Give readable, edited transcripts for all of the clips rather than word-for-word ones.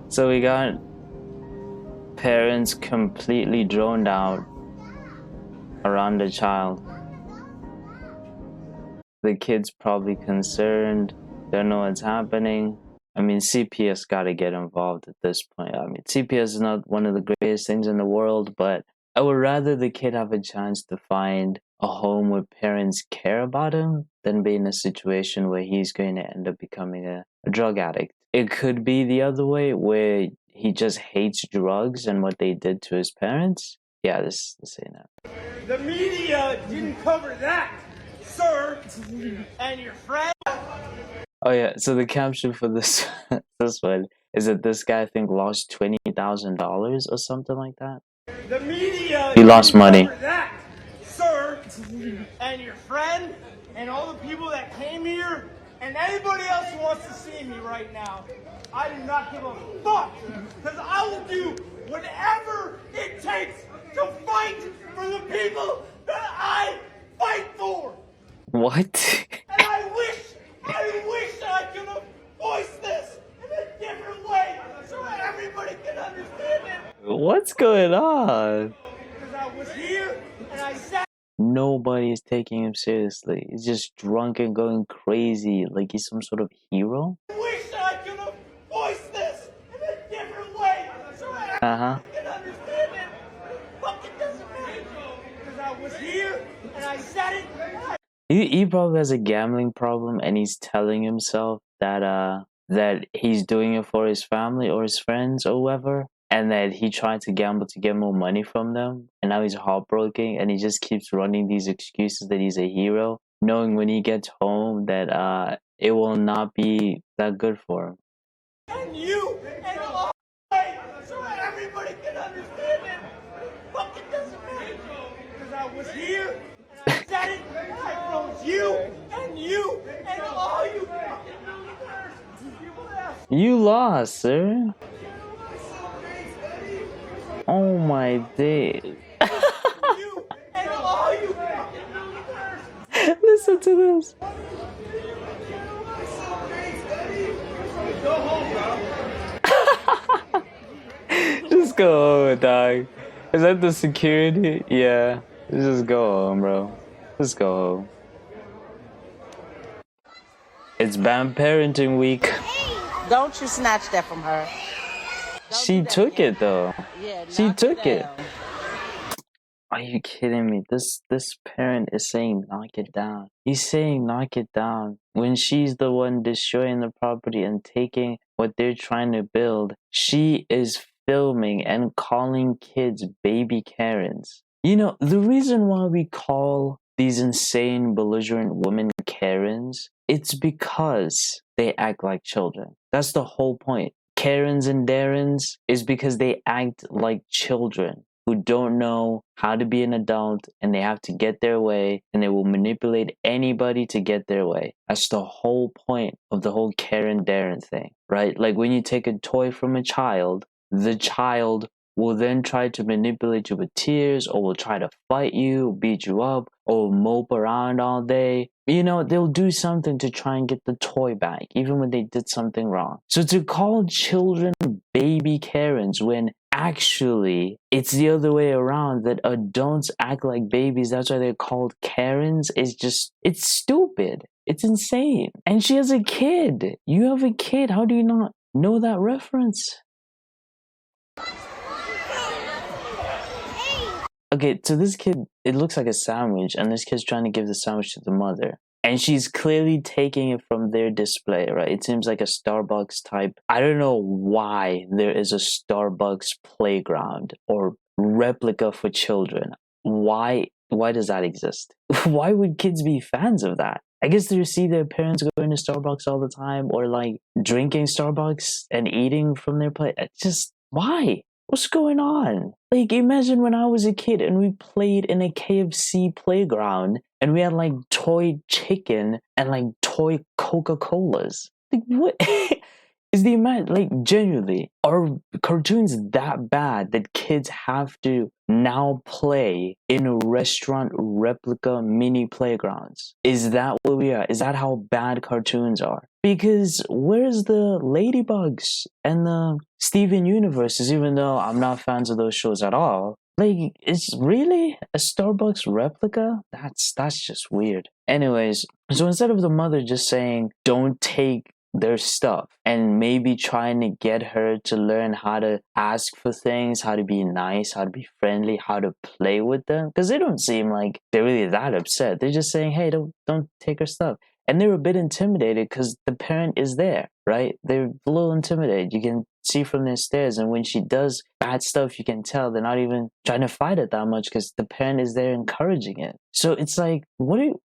So we got parents completely droned out around the child. The kid's probably concerned, don't know what's happening. I mean, CPS got to get involved at this point. I mean, CPS is not one of the greatest things in the world, but I would rather the kid have a chance to find a home where parents care about him than be in a situation where he's going to end up becoming a drug addict. It could be the other way, where he just hates drugs and what they did to his parents. Yeah, this ain't it. The media didn't cover that, sir, and your friend. Oh yeah, so the caption for this this one is that this guy, I think, lost $20,000 or something like that. The media He lost didn't money. cover that, sir, and your friend, and all the people that came here, and anybody else who wants to see me right now. I do not give a fuck, because I will do whatever it takes to fight for the people that I fight for. What? And I wish I could have voiced this in a different way so everybody can understand it. What's going on? Because I was here and I sat. Nobody is taking him seriously. He's just drunk and going crazy like he's some sort of hero. I wish I could have voiced this in a different way so everybody can understand it. Fucking doesn't matter. Because I was here and I said it. He probably has a gambling problem, and he's telling himself that that he's doing it for his family or his friends or whoever, and that he tried to gamble to get more money from them, and now he's heartbroken, and he just keeps running these excuses that he's a hero, knowing when he gets home that it will not be that good for him. And you and all way so everybody can understand it. Fucking doesn't matter. Because I was here and I said it. I froze you and all you fucking millionaires. You left. You lost, sir. Oh my day. You and all you fucking millionaires. Listen to this. Go home, bro. Just go home, dog. Is that the security? Yeah. Just go home, bro. Just go home. It's bad parenting week. Don't you snatch that from her. She took it though. Yeah, She took it. down. Are you kidding me? This parent is saying knock it down. He's saying knock it down when she's the one destroying the property and taking what they're trying to build. She is filming and calling kids baby Karens. You know, the reason why we call these insane, belligerent women Karens, it's because they act like children. That's the whole point. Karens and Darrens is because they act like children who don't know how to be an adult, and they have to get their way, and they will manipulate anybody to get their way. That's the whole point of the whole Karen Darren thing, right? Like when you take a toy from a child, the child will then try to manipulate you with tears, or will try to fight you, beat you up, or mope around all day. You know, they'll do something to try and get the toy back, even when they did something wrong. So to call children baby Karens when actually it's the other way around, that adults act like babies, that's why they're called Karens, is just, it's stupid. It's insane. And she has a kid. You have a kid. How do you not know that reference? Okay, so this kid, it looks like a sandwich, and this kid's trying to give the sandwich to the mother. And she's clearly taking it from their display, right? It seems like a Starbucks type. I don't know why there is a Starbucks playground or replica for children. Why does that exist? Why would kids be fans of that? I guess they see their parents going to Starbucks all the time, or like drinking Starbucks and eating from their plate. It's just, why? What's going on? Like, imagine when I was a kid and we played in a KFC playground and we had like toy chicken and like toy Coca-Colas. Like, what? Is the amount, like, genuinely, are cartoons that bad that kids have to now play in a restaurant replica mini playgrounds? Is that what we are? Is that how bad cartoons are? Because where's the Ladybugs and the Steven Universes, even though I'm not fans of those shows at all? Like, it's really a Starbucks replica? That's just weird. Anyways, so instead of the mother just saying, don't take their stuff, and maybe trying to get her to learn how to ask for things, how to be nice, how to be friendly, how to play with them, because they don't seem like they're really that upset. They're just saying, hey, don't take her stuff. And they're a bit intimidated because the parent is there, right? They're a little intimidated. You can see from their stares, and when she does bad stuff, you can tell they're not even trying to fight it that much because the parent is there encouraging it. So it's like,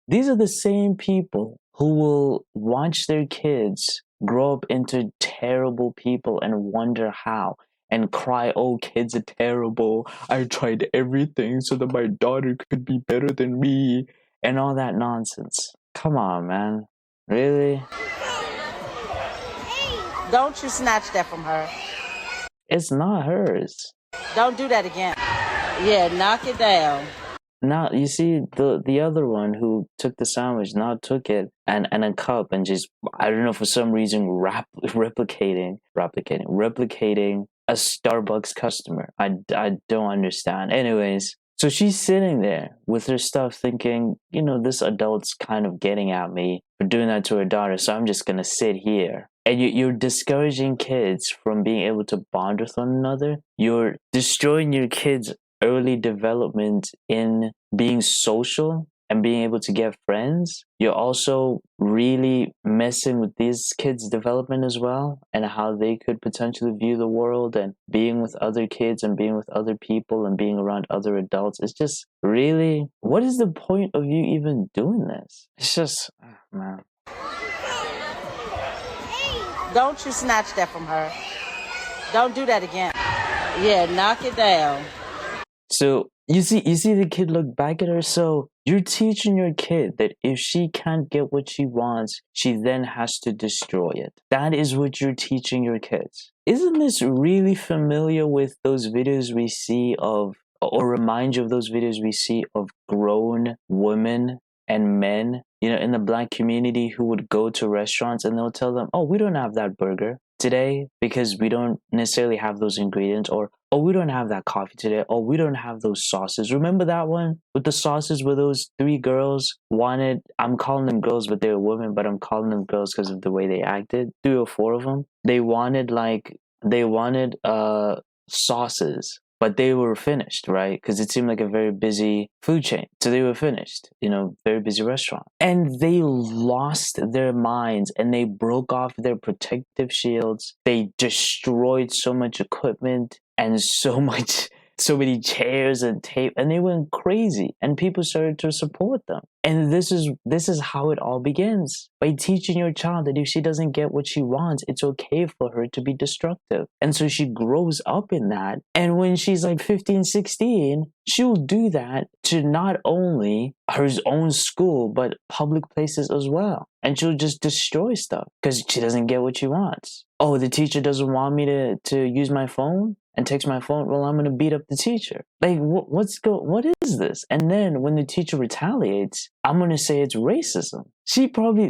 these are the same people who will watch their kids grow up into terrible people and wonder how, and cry, oh, kids are terrible, I tried everything so that my daughter could be better than me, and all that nonsense. Come on, man. Really? Don't you snatch that from her. It's not hers. Don't do that again. Yeah, knock it down. Now, you see, the other one who took the sandwich now took it and a cup and just, I don't know, for some reason, replicating a Starbucks customer. I don't understand. Anyways, so she's sitting there with her stuff thinking, you know, this adult's kind of getting at me for doing that to her daughter, so I'm just going to sit here. And you're discouraging kids from being able to bond with one another. You're destroying your kids' early development in being social and being able to get friends. You're also really messing with these kids' development as well, and how they could potentially view the world, and being with other kids and being with other people and being around other adults. It's just really, what is the point of you even doing this? It's just, man. Don't you snatch that from her. Don't do that again. Yeah, knock it down. So you see the kid look back at her. So you're teaching your kid that if she can't get what she wants, she then has to destroy it. That is what you're teaching your kids. Isn't this really familiar with those videos we see of, or remind you of those videos we see of grown women and men, you know, in the Black community who would go to restaurants and they'll tell them, oh, we don't have that burger today because we don't necessarily have those ingredients, or oh, we don't have that coffee today, or we don't have those sauces. Remember that one with the sauces where those 3 girls wanted, I'm calling them girls but they were women, but I'm calling them girls because of the way they acted, 3 or 4 of them. They wanted sauces, but they were finished, right? Because it seemed like a very busy food chain. So they were finished, you know, very busy restaurant. And they lost their minds and they broke off their protective shields. They destroyed so much equipment and so many chairs and tape, and they went crazy, and people started to support them. And this is how it all begins, by teaching your child that if she doesn't get what she wants, it's okay for her to be destructive. And so she grows up in that, and when she's like 15, 16, she'll do that to not only her own school but public places as well. And she'll just destroy stuff because she doesn't get what she wants. Oh, the teacher doesn't want me to use my phone and text my phone. Well, I'm going to beat up the teacher. Like, what is this? And then when the teacher retaliates, I'm going to say it's racism.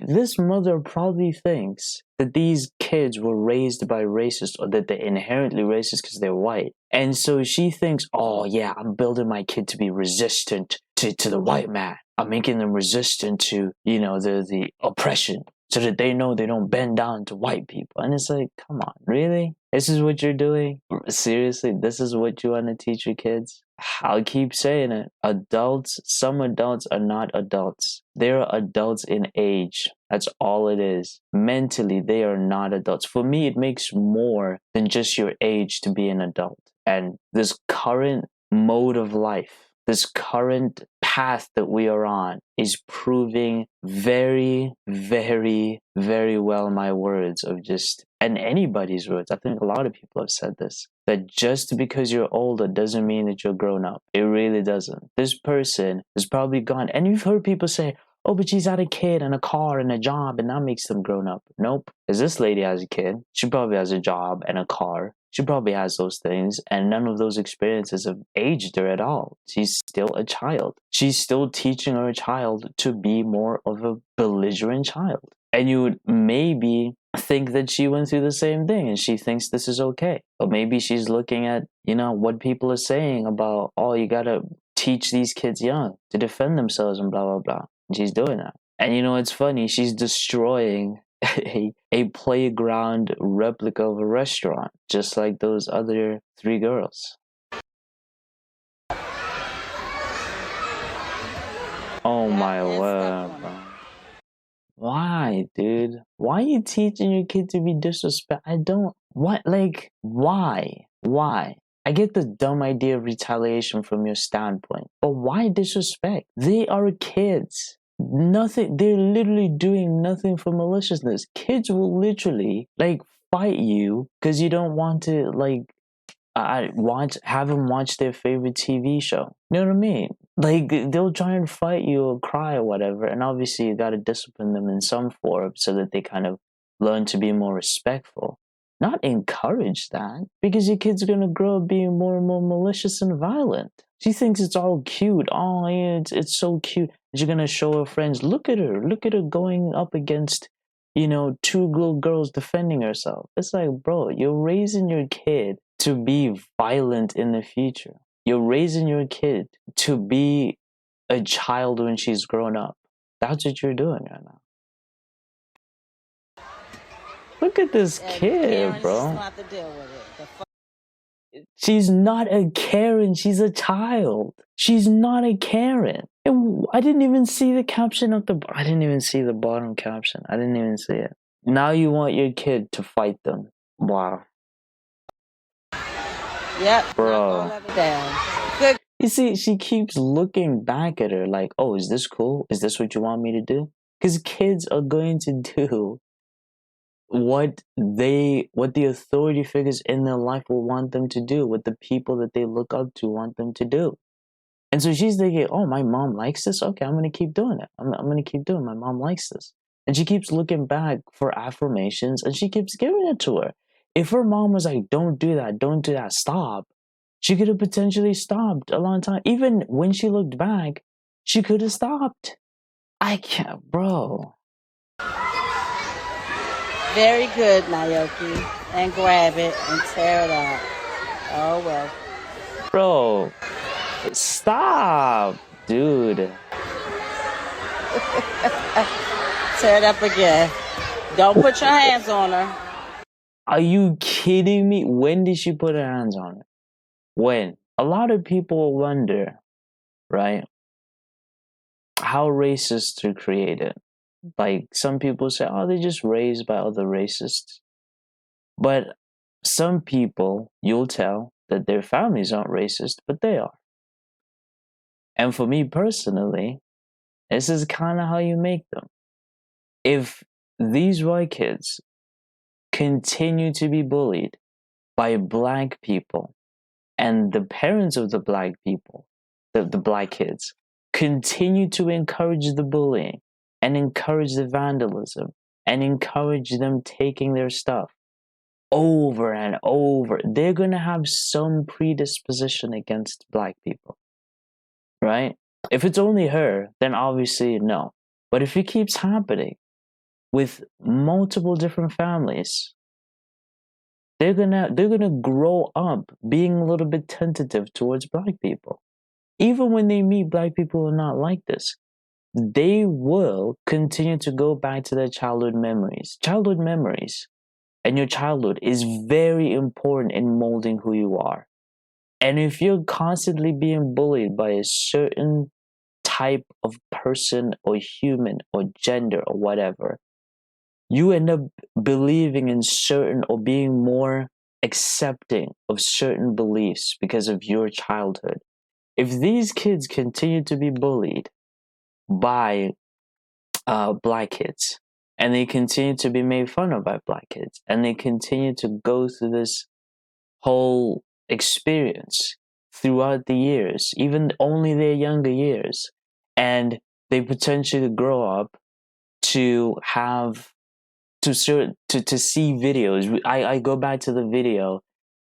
This mother probably thinks that these kids were raised by racists, or that they're inherently racist because they're white. And so she thinks, oh yeah, I'm building my kid to be resistant to the white man. I'm making them resistant to, you know, the oppression, so that they know they don't bend down to white people. And it's like, come on, really? This is what you're doing? Seriously, this is what you want to teach your kids? I'll keep saying it. Some adults are not adults. They're adults in age. That's all it is. Mentally, they are not adults. For me, it makes more than just your age to be an adult. And this current mode of life, this current path that we are on, is proving very, very, very well my words of just, and anybody's words. I think a lot of people have said this, that just because you're older doesn't mean that you're grown up. It really doesn't. This person is probably gone. And you've heard people say, Oh, but she's had a kid and a car and a job, and that makes them grown up. Nope. Because this lady has a kid. She probably has a job and a car. She probably has those things, and none of those experiences have aged her at all. She's still a child. She's still teaching her child to be more of a belligerent child. And you would maybe think that she went through the same thing and she thinks this is okay. But maybe she's looking at, what people are saying about, oh, you gotta teach these kids young to defend themselves and blah, blah, blah. And she's doing that. And it's funny, she's destroying a playground replica of a restaurant, just like those other 3 girls. Oh my word, bro. Why, dude? Why are you teaching your kid to be disrespectful? Why? Why? I get the dumb idea of retaliation from your standpoint, but why disrespect? They are kids. They're literally doing nothing for maliciousness. Kids will literally, fight you because you don't want to, have them watch their favorite TV show. You know what I mean? They'll try and fight you or cry or whatever, and obviously you gotta discipline them in some form so that they kind of learn to be more respectful. Not encourage that, because your kid's gonna grow up being more and more malicious and violent. She thinks it's all cute. Oh, yeah, it's so cute. She's gonna show her friends, look at her going up against, 2 little girls defending herself. It's like, bro, you're raising your kid to be violent in the future. You're raising your kid to be a child when she's grown up. That's what you're doing right now. Look at this kid, bro. She's not a Karen. She's a child. She's not a Karen. And I didn't even see the caption I didn't even see the bottom caption. I didn't even see it. Now you want your kid to fight them. Wow. Yep. Bro. Good. You see, she keeps looking back at her like, oh, is this cool? Is this what you want me to do? Because kids are going to do what the authority figures in their life will want them to do, what the people that they look up to want them to do. And so she's thinking, oh, my mom likes this? Okay, I'm going to keep doing it. I'm going to keep doing it. My mom likes this. And she keeps looking back for affirmations, and she keeps giving it to her. If her mom was like, don't do that, stop, she could have potentially stopped a long time. Even when she looked back, she could have stopped. I can't, bro. Very good, Naoki. And grab it and tear it out. Oh, well. Bro, stop, dude. Tear it up again. Don't put your hands on her. Are you kidding me? When did she put her hands on her? When? A lot of people wonder, right, how racists are created. Like, some people say, oh, they're just raised by other racists. But some people, you'll tell that their families aren't racist, but they are. And for me personally, this is kind of how you make them. If these white kids continue to be bullied by black people, and the parents of the black people, the black kids, continue to encourage the bullying and encourage the vandalism and encourage them taking their stuff over and over, they're going to have some predisposition against black people, right? If it's only her, then obviously no. But if it keeps happening with multiple different families, they're gonna grow up being a little bit tentative towards black people. Even when they meet black people who are not like this, they will continue to go back to their childhood memories. Childhood memories and your childhood is very important in molding who you are. And if you're constantly being bullied by a certain type of person or human or gender or whatever, you end up believing in certain or being more accepting of certain beliefs because of your childhood. If these kids continue to be bullied by black kids, and they continue to be made fun of by black kids, and they continue to go through this whole experience throughout the years, even only their younger years, and they potentially grow up to have to see videos. I go back to the video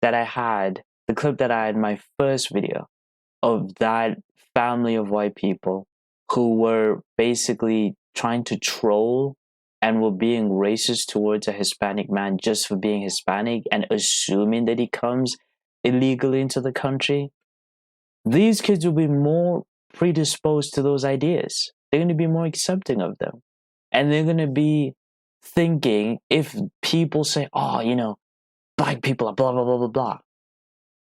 that I had, the clip that I had, my first video of that family of white people who were basically trying to troll and were being racist towards a Hispanic man just for being Hispanic and assuming that he comes illegally into the country. These kids will be more predisposed to those ideas. They're going to be more accepting of them. And they're going to be thinking, if people say, oh, you know, black people are blah, blah, blah, blah, blah,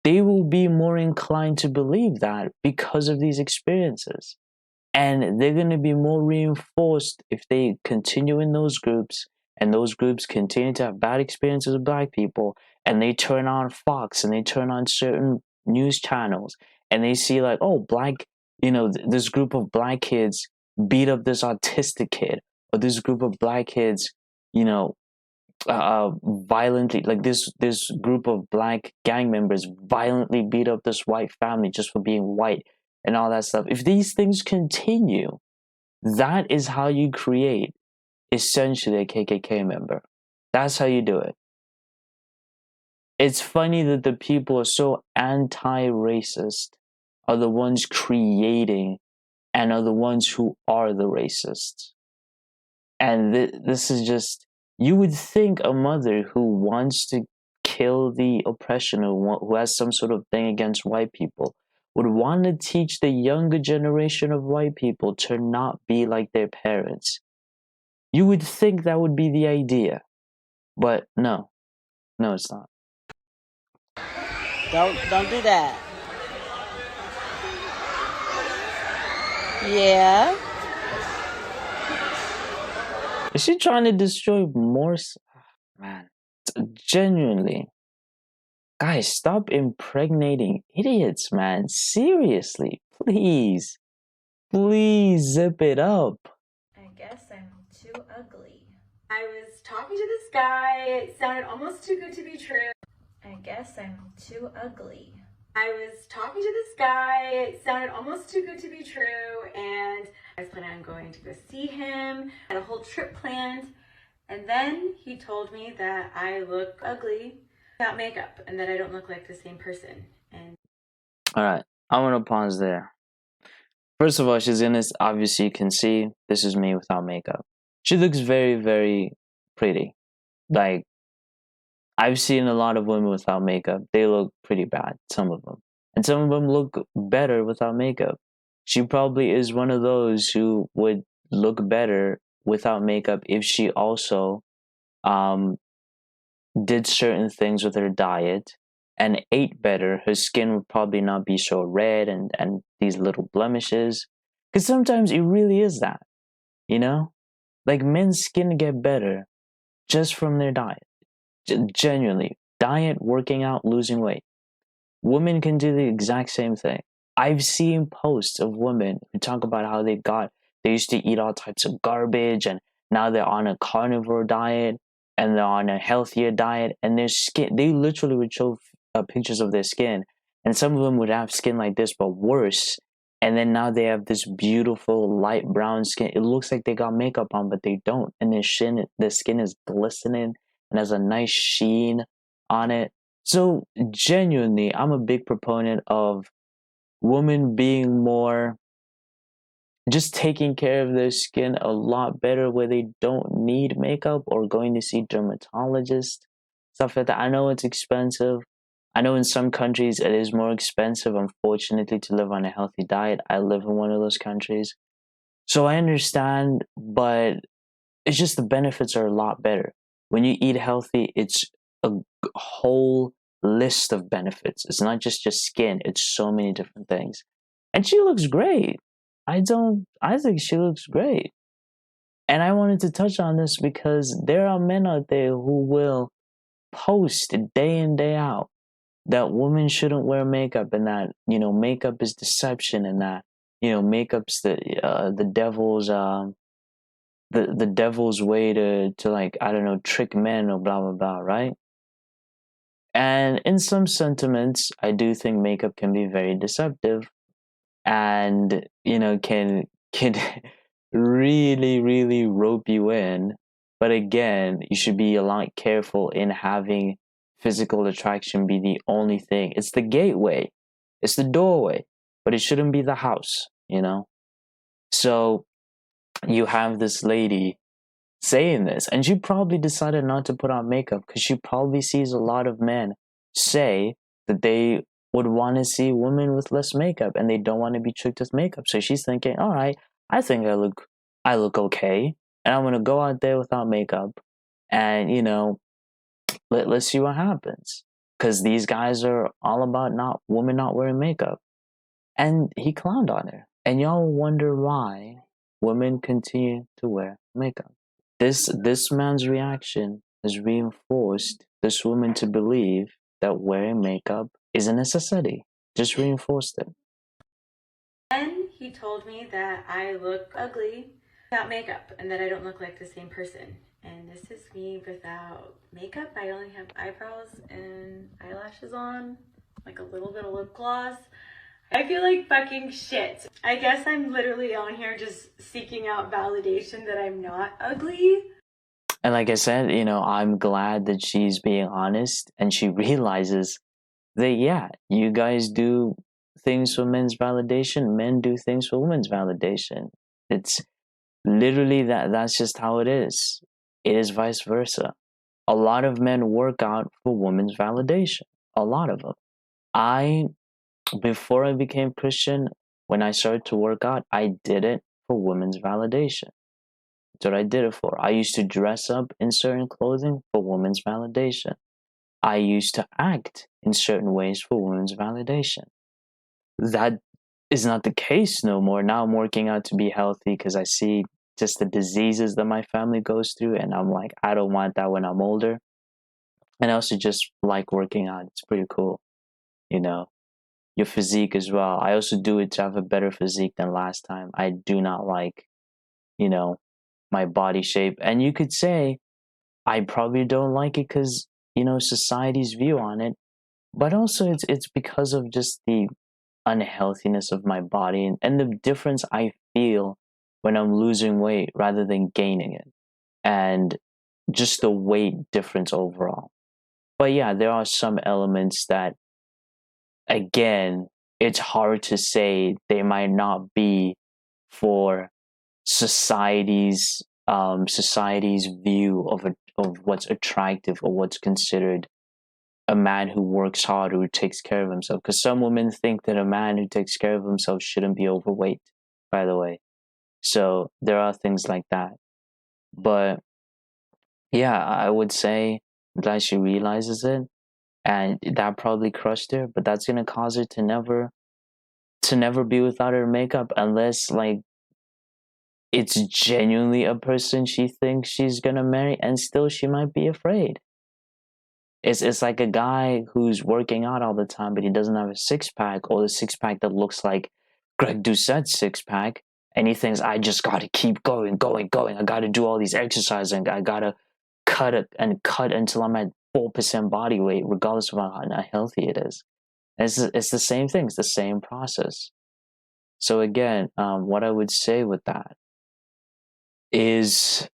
they will be more inclined to believe that because of these experiences. And they're going to be more reinforced if they continue in those groups and those groups continue to have bad experiences with black people and they turn on Fox and they turn on certain news channels and they see like, oh, black, you know, this group of black kids beat up this autistic kid, or this group of black kids, you know, violently, like this group of black gang members violently beat up this white family just for being white and all that stuff. If these things continue, that is how you create essentially a KKK member. That's how you do it. It's funny that the people who are so anti-racist are the ones creating and are the ones who are the racists. And this is just, you would think a mother who wants to kill the oppression or who has some sort of thing against white people would want to teach the younger generation of white people to not be like their parents. You would think that would be the idea. But no, it's not. Don't do that. Yeah. Is she trying to destroy more? Man, genuinely. Guys, stop impregnating idiots, man. Seriously, please. Please zip it up. I guess I'm too ugly. I was talking to this guy. It sounded almost too good to be true. I guess I'm too ugly. I was talking to this guy. It sounded almost too good to be true. And I was planning on going to go see him. I had a whole trip planned. And then he told me that I look ugly without makeup and that I don't look like the same person. And all right, I want to pause there. First of all, she's in this. Obviously, you can see this is me without makeup. She looks very, very pretty. Like, I've seen a lot of women without makeup. They look pretty bad, some of them. And some of them look better without makeup. She probably is one of those who would look better without makeup if she also did certain things with her diet and ate better. Her skin would probably not be so red and these little blemishes. Because sometimes it really is that, you know? Like, men's skin get better just from their diet. Genuinely. Diet, working out, losing weight. Women can do the exact same thing. I've seen posts of women who talk about how they used to eat all types of garbage and now they're on a carnivore diet and they're on a healthier diet, and their skin, they literally would show pictures of their skin, and some of them would have skin like this but worse, and then now they have this beautiful light brown skin. It looks like they got makeup on but they don't, and their skin is glistening and has a nice sheen on it. So genuinely, I'm a big proponent of women being more, just taking care of their skin a lot better, where they don't need makeup or going to see dermatologists, stuff like that. I know it's expensive. I know in some countries it is more expensive, unfortunately, to live on a healthy diet. I live in one of those countries. So I understand, but it's just the benefits are a lot better. When you eat healthy, it's a whole list of benefits. It's not just your skin, it's so many different things. And she looks great. I think she looks great. And I wanted to touch on this because there are men out there who will post day in, day out that women shouldn't wear makeup and that, you know, makeup is deception and that, you know, makeup's the devil's the devil's way to like, I don't know, trick men or blah blah blah, right? And in some sentiments, I do think makeup can be very deceptive and, you know, can really, really rope you in. But again, you should be a lot careful in having physical attraction be the only thing. It's the gateway, it's the doorway, but it shouldn't be the house, you know? So you have this lady saying this, and she probably decided not to put on makeup because she probably sees a lot of men say that they would want to see women with less makeup and they don't want to be tricked with makeup. So she's thinking, all right, I think I look okay, and I'm gonna go out there without makeup, and you know, let's see what happens. Because these guys are all about not women not wearing makeup, and he clowned on her, and y'all wonder why women continue to wear makeup. This man's reaction has reinforced this woman to believe that wearing makeup is a necessity. Just reinforced it. Then he told me that I look ugly without makeup and that I don't look like the same person. And this is me without makeup. I only have eyebrows and eyelashes on, like a little bit of lip gloss. I feel like fucking shit. I guess I'm literally on here just seeking out validation that I'm not ugly. And like I said, you know, I'm glad that she's being honest and she realizes that, yeah, you guys do things for men's validation, men do things for women's validation. It's literally that's just how it is. It is vice versa. A lot of men work out for women's validation. A lot of them. Before I became Christian, when I started to work out, I did it for women's validation. That's what I did it for. I used to dress up in certain clothing for women's validation. I used to act in certain ways for women's validation. That is not the case no more. Now I'm working out to be healthy because I see just the diseases that my family goes through, and I'm like, I don't want that when I'm older. And I also just like working out. It's pretty cool, you know. Your physique as well. I also do it to have a better physique than last time. I do not like, you know, my body shape. And you could say I probably don't like it because, you know, society's view on it. But also it's because of just the unhealthiness of my body and the difference I feel when I'm losing weight rather than gaining it. And just the weight difference overall. But yeah, there are some elements that, again, it's hard to say they might not be for society's view of what's attractive or what's considered a man who works hard or who takes care of himself. Because some women think that a man who takes care of himself shouldn't be overweight, by the way. So there are things like that. But yeah, I would say I'm glad she realizes it, and that probably crushed her. But that's gonna cause her to never be without her makeup unless like it's genuinely a person she thinks she's gonna marry, and still she might be afraid. It's like a guy who's working out all the time, but he doesn't have a six pack or the six pack that looks like Greg Doucette's six pack, and he thinks I just gotta keep going. I gotta do all these exercises, and I gotta cut it and cut until I'm at 4% body weight, regardless of how unhealthy it is. It's the same thing. It's the same process. So again, what I would say with that is,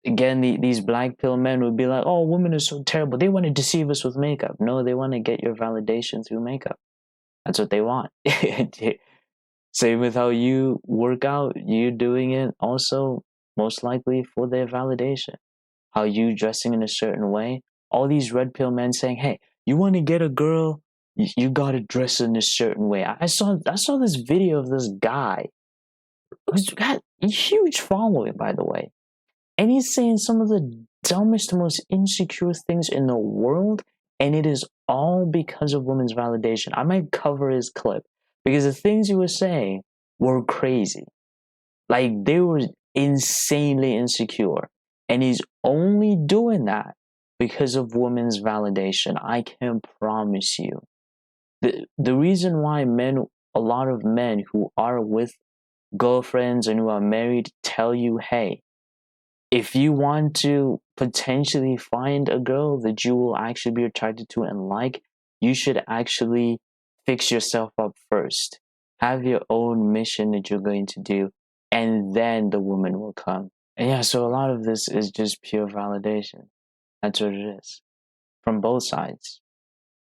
again, these black pill men would be like, oh, women are so terrible. They want to deceive us with makeup. No, they want to get your validation through makeup. That's what they want. Same with how you work out. You're doing it also most likely for their validation. How you dressing in a certain way. All these red pill men saying, hey, you want to get a girl? You got to dress in a certain way. I saw this video of this guy who's got a huge following, by the way. And he's saying some of the dumbest, most insecure things in the world, and it is all because of women's validation. I might cover his clip because the things he was saying were crazy. Like, they were insanely insecure. And he's only doing that because of women's validation. I can promise you. The reason why a lot of men who are with girlfriends and who are married tell you, hey, if you want to potentially find a girl that you will actually be attracted to and like, you should actually fix yourself up first. Have your own mission that you're going to do and then the woman will come. And yeah, so a lot of this is just pure validation. That's what it is. From both sides.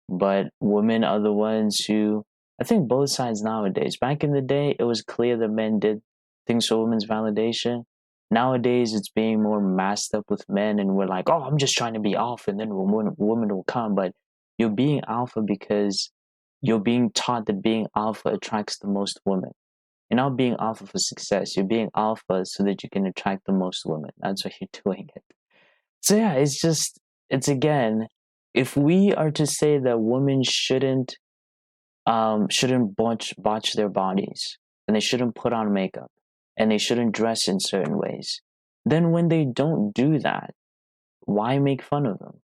But women are the ones who, I think both sides nowadays. Back in the day, it was clear that men did things for women's validation. Nowadays, it's being more masked up with men, and we're like, oh, I'm just trying to be alpha, and then a woman will come. But you're being alpha because you're being taught that being alpha attracts the most women. You're not being alpha for success. You're being alpha so that you can attract the most women. That's why you're doing it. So yeah, it's again, if we are to say that women shouldn't botch their bodies, and they shouldn't put on makeup, and they shouldn't dress in certain ways, then when they don't do that, why make fun of them?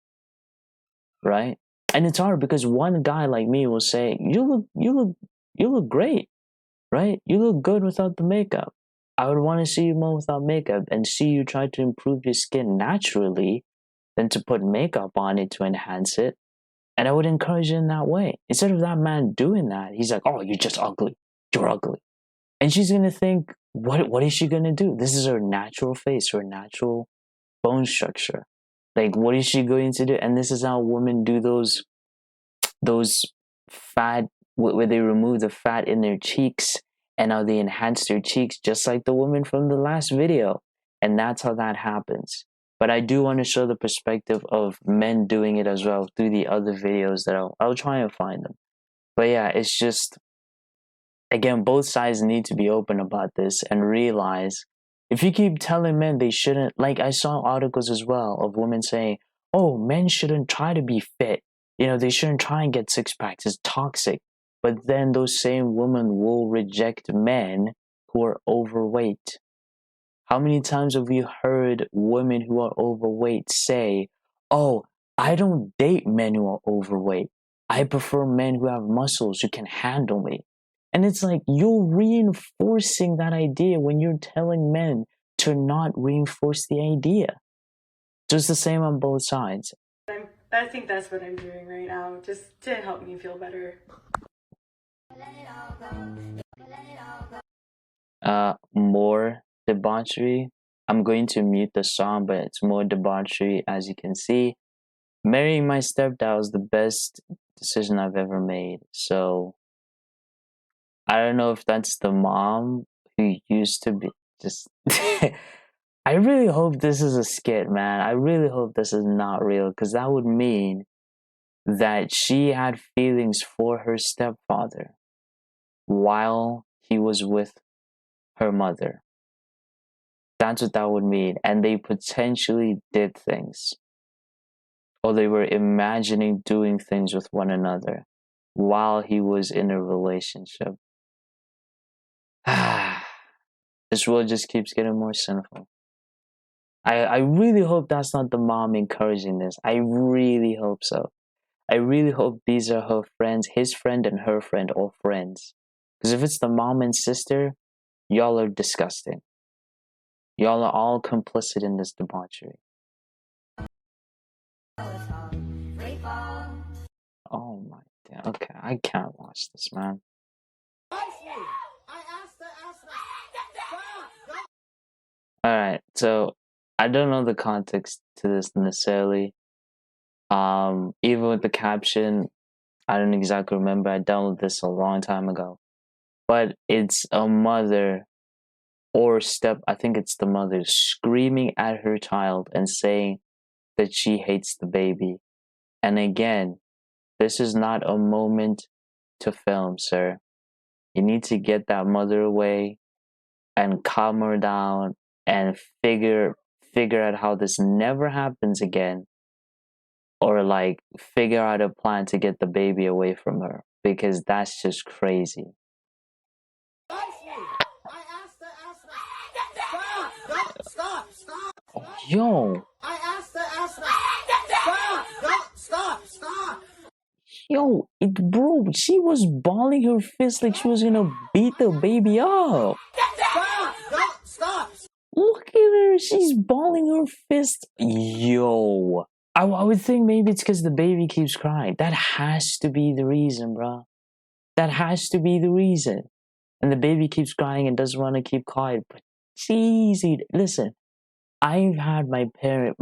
Right? And it's hard because one guy like me will say, you look great, right? You look good without the makeup. I would want to see you more without makeup and see you try to improve your skin naturally than to put makeup on it to enhance it. And I would encourage it in that way. Instead of that man doing that, he's like, oh, you're just ugly. You're ugly. And she's going to think, what is she going to do? This is her natural face, her natural bone structure. Like, what is she going to do? And this is how women do those fat, where they remove the fat in their cheeks and how they enhance their cheeks, just like the woman from the last video. And that's how that happens. But I do want to show the perspective of men doing it as well through the other videos that I'll try and find them. But yeah, it's just, again, both sides need to be open about this and realize if you keep telling men they shouldn't, like I saw articles as well of women saying, oh, men shouldn't try to be fit. They shouldn't try and get six packs. It's toxic. But then those same women will reject men who are overweight. How many times have we heard women who are overweight say, oh, I don't date men who are overweight. I prefer men who have muscles, who can handle me. And it's like you're reinforcing that idea when you're telling men to not reinforce the idea. So it's the same on both sides. I think that's what I'm doing right now, just to help me feel better. More debauchery. I'm going to mute the song, but it's more debauchery, as you can see. Marrying my stepdad was the best decision I've ever made. So I don't know if that's the mom who used to be just I really hope this is a skit, man. I really hope this is not real, because that would mean that she had feelings for her stepfather while he was with her mother. That's what that would mean. And they potentially did things. Or they were imagining doing things with one another while he was in a relationship. This world just keeps getting more sinful. I really hope that's not the mom encouraging this. I really hope so. I really hope these are her friends, his friend and her friend, all friends. Because if it's the mom and sister, y'all are disgusting. Y'all are all complicit in this debauchery. Oh my god. Okay, I can't watch this, man. Alright, so I don't know the context to this necessarily. Even with the caption, I don't exactly remember. I downloaded this a long time ago. But it's a mother I think it's the mother screaming at her child and saying that she hates the baby. And again, this is not a moment to film, sir. You need to get that mother away and calm her down and figure out how this never happens again, or like figure out a plan to get the baby away from her, because that's just crazy. Stop. Oh, yo. Stop. Yo, bro, she was balling her fist like she was gonna beat the baby up. Stop. Look at her, she's balling her fist. Yo. I would think maybe it's because the baby keeps crying. That has to be the reason, bro. That has to be the reason. And the baby keeps crying and doesn't want to keep quiet. But It's easy. Listen, I've had my family,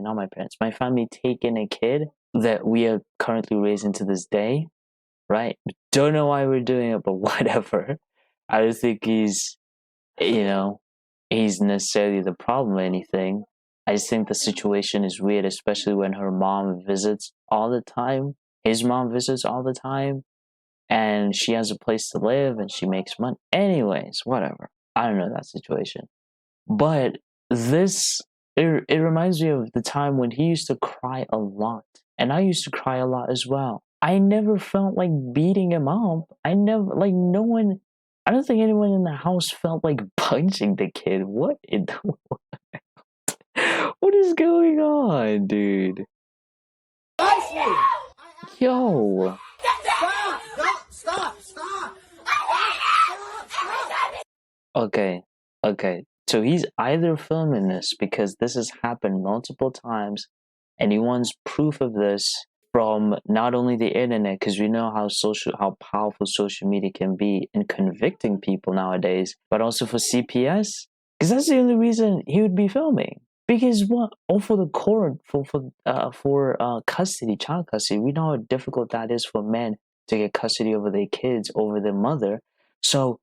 not my parents, my family taking a kid that we are currently raising to this day, right? Don't know why we're doing it, but whatever. I don't think he's, you know, he's necessarily the problem or anything. I just think the situation is weird, especially when her mom visits all the time. His mom visits all the time, and she has a place to live and she makes money. Anyways, whatever. I don't know that situation. But this, it reminds me of the time when he used to cry a lot. And I used to cry a lot as well. I never felt like beating him up. I never, like, no one, I don't think anyone in the house felt like punching the kid. What in the what is going on, dude? Yo. Okay, okay. So he's either filming this because this has happened multiple times and he wants proof of this from not only the internet, because we know how powerful social media can be in convicting people nowadays, but also for CPS. Because that's the only reason he would be filming. Because what? Oh, for the court, for custody, child custody. We know how difficult that is for men to get custody over their kids, over their mother. So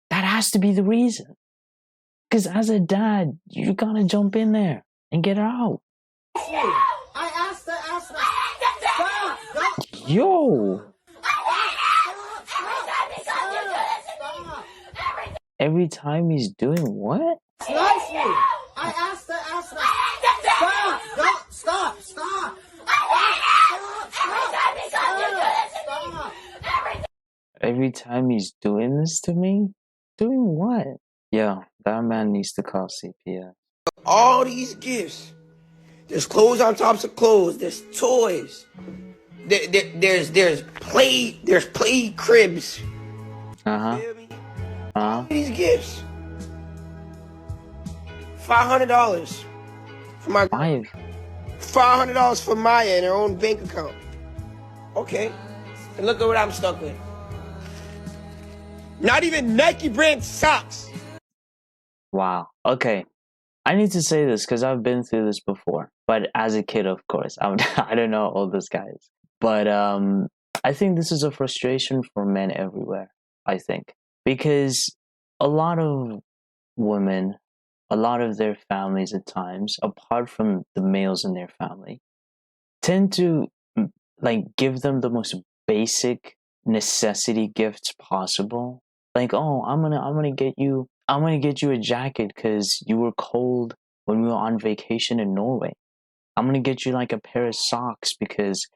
that has to be the reason. Because as a dad, you gotta jump in there and get her out. Yo! Every time he's doing what? Every time he's doing this to me? Doing what? Yeah, that man needs to call CPS. All these gifts. There's clothes on tops of clothes. There's toys. There's play cribs. These gifts. $500 for my $500 for Maya in her own bank account. Okay, and look at what I'm stuck with. Not even Nike brand socks. Wow. Okay. I need to say this because I've been through this before. But as a kid, of course. I don't know all those guys. But I think this is a frustration for men everywhere, I think. Because a lot of women, a lot of their families at times, apart from the males in their family, tend to like give them the most basic necessity gifts possible. Like, oh, I'm gonna get you a jacket because you were cold when we were on vacation in Norway. I'm gonna get you like a pair of socks because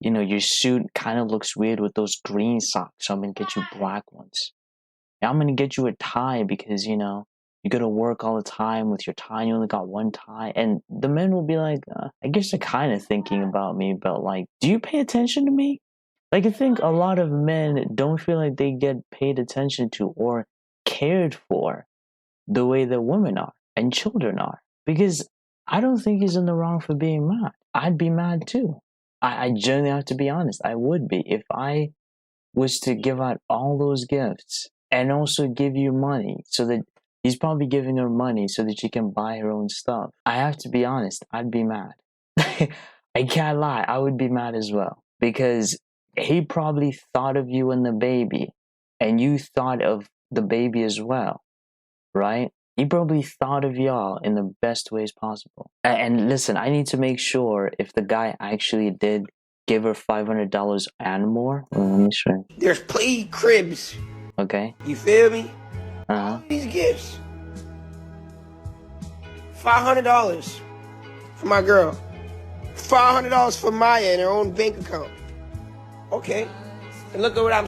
your suit kind of looks weird with those green socks, so I'm gonna get you black ones. And I'm gonna get you a tie because you go to work all the time with your tie and you only got one tie. And the men will be like, I guess they're kind of thinking about me, but like, do you pay attention to me? Like, I think a lot of men don't feel like they get paid attention to or cared for the way that women are and children are. Because I don't think he's in the wrong for being mad. I'd be mad too. I genuinely have to be honest. I would be. If I was to give out all those gifts and also give you money so that he's probably giving her money so that she can buy her own stuff. I have to be honest. I'd be mad. I can't lie. I would be mad as well. Because he probably thought of you and the baby, and you thought of the baby as well, right? He probably thought of y'all in the best ways possible. And listen, I need to make sure if the guy actually did give her $500 and more. Well, let me show. There's play cribs. Okay. You feel me? Uh-huh. These gifts. $500 for my girl. $500 for Maya in her own bank account. Okay, and look at what I'm.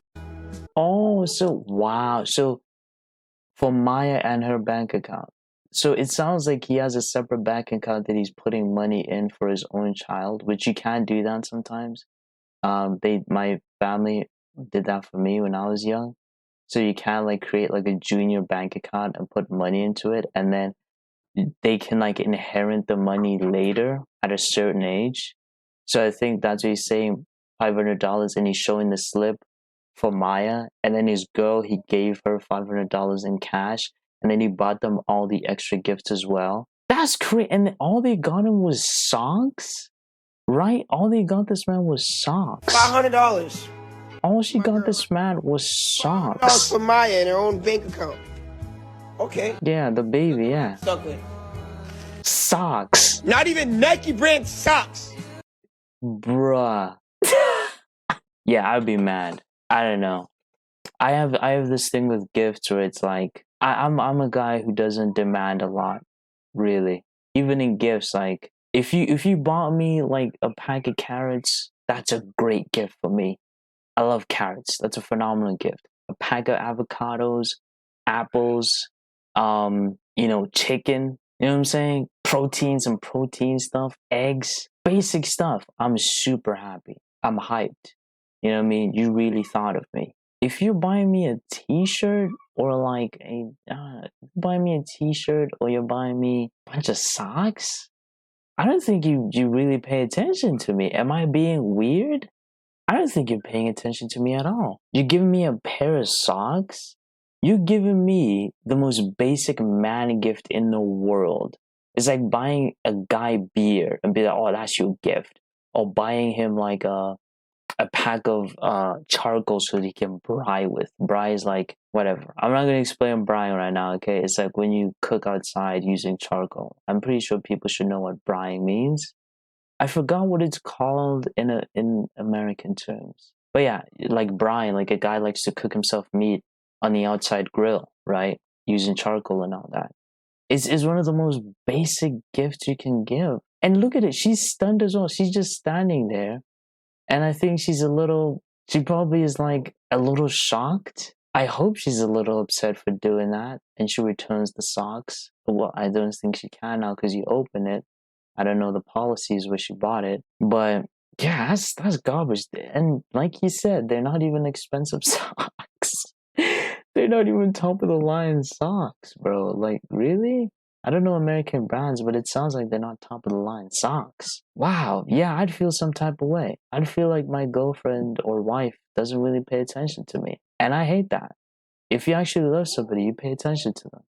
Oh, so wow. So for Maya and her bank account. So it sounds like he has a separate bank account that he's putting money in for his own child, which you can't do that sometimes. My family did that for me when I was young. So you can't like create like a junior bank account and put money into it, and then they can like inherit the money later at a certain age. So I think that's what he's saying. $500, and he's showing the slip for Maya, and then his girl, he gave her $500 in cash, and then he bought them all the extra gifts as well. That's crazy. And all they got him was socks, right? All they got this man was socks. $500. All she got this man was $500 socks. for Maya in her own bank account. Okay. Yeah, the baby, yeah. Suck it. Socks. Not even Nike brand socks. Bruh. Yeah, I'd be mad. I don't know. I have this thing with gifts where it's like I'm a guy who doesn't demand a lot, really. Even in gifts, like if you bought me like a pack of carrots, that's a great gift for me. I love carrots. That's a phenomenal gift. A pack of avocados, apples, chicken. You know what I'm saying? Proteins and protein stuff, eggs, basic stuff. I'm super happy. I'm hyped. You know what I mean? You really thought of me. If you're buying me a t-shirt or like buying me a t-shirt or you're buying me a bunch of socks, I don't think you really pay attention to me. Am I being weird? I don't think you're paying attention to me at all. You're giving me a pair of socks? You're giving me the most basic man gift in the world. It's like buying a guy beer and be like, oh, that's your gift. Or buying him like a pack of charcoal so that he can braai with. Braai is like, whatever. I'm not going to explain braai right now, okay? It's like when you cook outside using charcoal. I'm pretty sure people should know what braai means. I forgot what it's called in American terms. But yeah, like braai, like a guy likes to cook himself meat on the outside grill, right? Using charcoal and all that. It's one of the most basic gifts you can give. And look at it, she's stunned as well. She's just standing there. And I think she probably is like a little shocked. I hope she's a little upset for doing that. And she returns the socks. Well, I don't think she can now because you open it. I don't know the policies where she bought it. But yeah, that's garbage. And like you said, they're not even expensive socks. They're not even top of the line socks, bro. Like, really? I don't know American brands, but it sounds like they're not top of the line socks. Wow, yeah, I'd feel some type of way. I'd feel like my girlfriend or wife doesn't really pay attention to me. And I hate that. If you actually love somebody, you pay attention to them.